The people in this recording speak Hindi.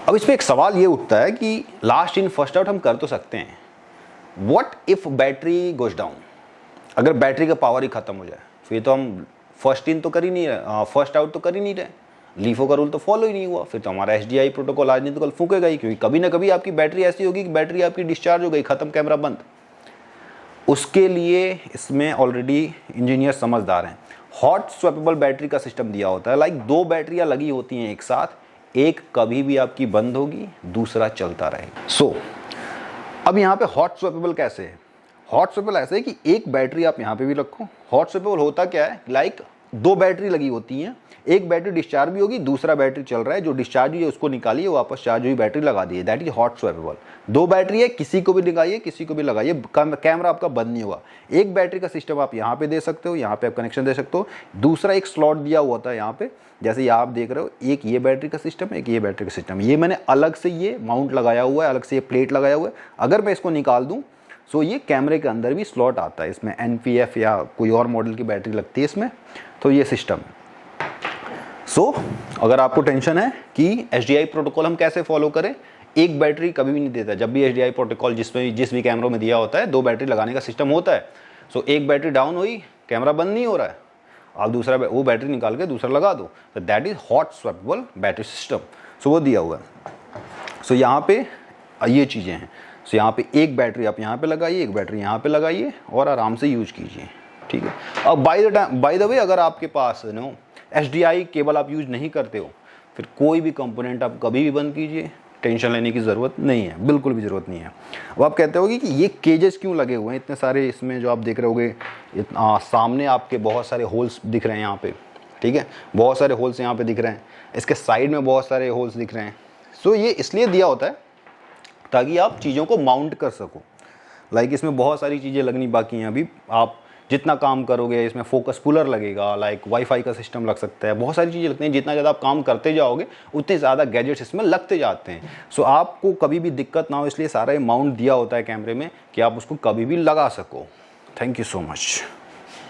अब इसमें एक सवाल ये उठता है कि लास्ट इन फर्स्ट आउट हम कर तो सकते हैं, what if battery goes down, अगर बैटरी का पावर ही खत्म हो जाए फिर तो हम फर्स्ट इन तो कर ही नहीं रहे, फर्स्ट आउट तो कर ही नहीं रहे, लीफो का रूल तो फॉलो ही नहीं हुआ, फिर तो हमारा एचडीआई प्रोटोकॉल आज नहीं तो कल फूकेगा ही, क्योंकि कभी ना कभी आपकी बैटरी ऐसी होगी कि बैटरी आपकी डिस्चार्ज हो गई, खत्म, कैमरा बंद। उसके लिए इसमें ऑलरेडी इंजीनियर समझदार हैं, हॉट स्वैपेबल बैटरी का सिस्टम दिया होता है, लाइक 2 बैटरियां लगी होती हैं एक साथ, एक कभी भी आपकी बंद होगी, दूसरा चलता रहेगा। सो अब यहाँ पे हॉट स्वैपेबल कैसे है? हॉट स्वैपेबल ऐसे है कि एक बैटरी आप यहाँ पे भी रखो। हॉट स्वैपेबल होता क्या है, लाइक 2 बैटरी लगी होती हैं, एक बैटरी डिस्चार्ज भी होगी, दूसरा बैटरी चल रहा है, जो डिस्चार्ज हुई है उसको निकालिए, वापस चार्ज हुई बैटरी लगा दी, that is hot swappable. 2 battery है, किसी को भी लगाइए, किसी को भी लगाइए, कैमरा आपका बंद नहीं होगा। एक बैटरी का सिस्टम आप यहाँ पे दे सकते हो, यहाँ पे आप कनेक्शन दे सकते हो, दूसरा एक स्लॉट दिया हुआ था यहाँ पे, जैसे ये आप देख रहे हो, एक ये बैटरी का सिस्टम, एक ये बैटरी का सिस्टम, ये मैंने अलग से ये माउंट लगाया हुआ है, अलग से ये प्लेट लगाया हुआ है। अगर मैं इसको निकाल दूँ सो ये कैमरे के अंदर भी स्लॉट आता है, इसमें NPF या कोई और मॉडल की बैटरी लगती है इसमें, तो ये सिस्टम है। सो अगर आपको टेंशन है कि HDI प्रोटोकॉल हम कैसे फॉलो करें, एक बैटरी कभी भी नहीं देता। जब भी HDI प्रोटोकॉल जिस भी कैमरों में दिया होता है 2 बैटरी लगाने का सिस्टम होता है। सो एक बैटरी डाउन हुई, कैमरा बंद नहीं हो रहा है, आप दूसरा वो बैटरी निकाल के दूसरा लगा दो, तो that is hot swappable battery system. So वो दिया हुआ है। सो यहाँ पे ये चीज़ें हैं। सो यहाँ पे एक बैटरी आप यहाँ पे लगाइए, एक बैटरी यहाँ पे लगाइए और आराम से यूज कीजिए, ठीक है। अब बाय द वे अगर आपके पास HDI केबल आप यूज नहीं करते हो, फिर कोई भी कंपोनेंट आप कभी भी बंद कीजिए, टेंशन लेने की ज़रूरत नहीं है, बिल्कुल भी ज़रूरत नहीं है। अब आप कहते होगे कि ये केजेस क्यों लगे हुए हैं इतने सारे, इसमें जो आप देख रहे होगे सामने आपके बहुत सारे होल्स दिख रहे हैं यहाँ पे, ठीक है, बहुत सारे होल्स यहाँ पे दिख रहे हैं, इसके साइड में बहुत सारे होल्स दिख रहे हैं। सो ये इसलिए दिया होता है ताकि आप चीज़ों को माउंट कर सको। लाइक इसमें बहुत सारी चीज़ें लगनी बाकी हैं अभी, आप जितना काम करोगे इसमें फोकस पुलर लगेगा, लाइक वाईफाई का सिस्टम लग सकता है, बहुत सारी चीज़ें लगती हैं। जितना ज़्यादा आप काम करते जाओगे उतने ज़्यादा गैजेट्स इसमें लगते जाते हैं। सो आपको कभी भी दिक्कत ना हो, इसलिए सारा ये माउंट दिया होता है कैमरे में कि आप उसको कभी भी लगा सको। Thank you so much.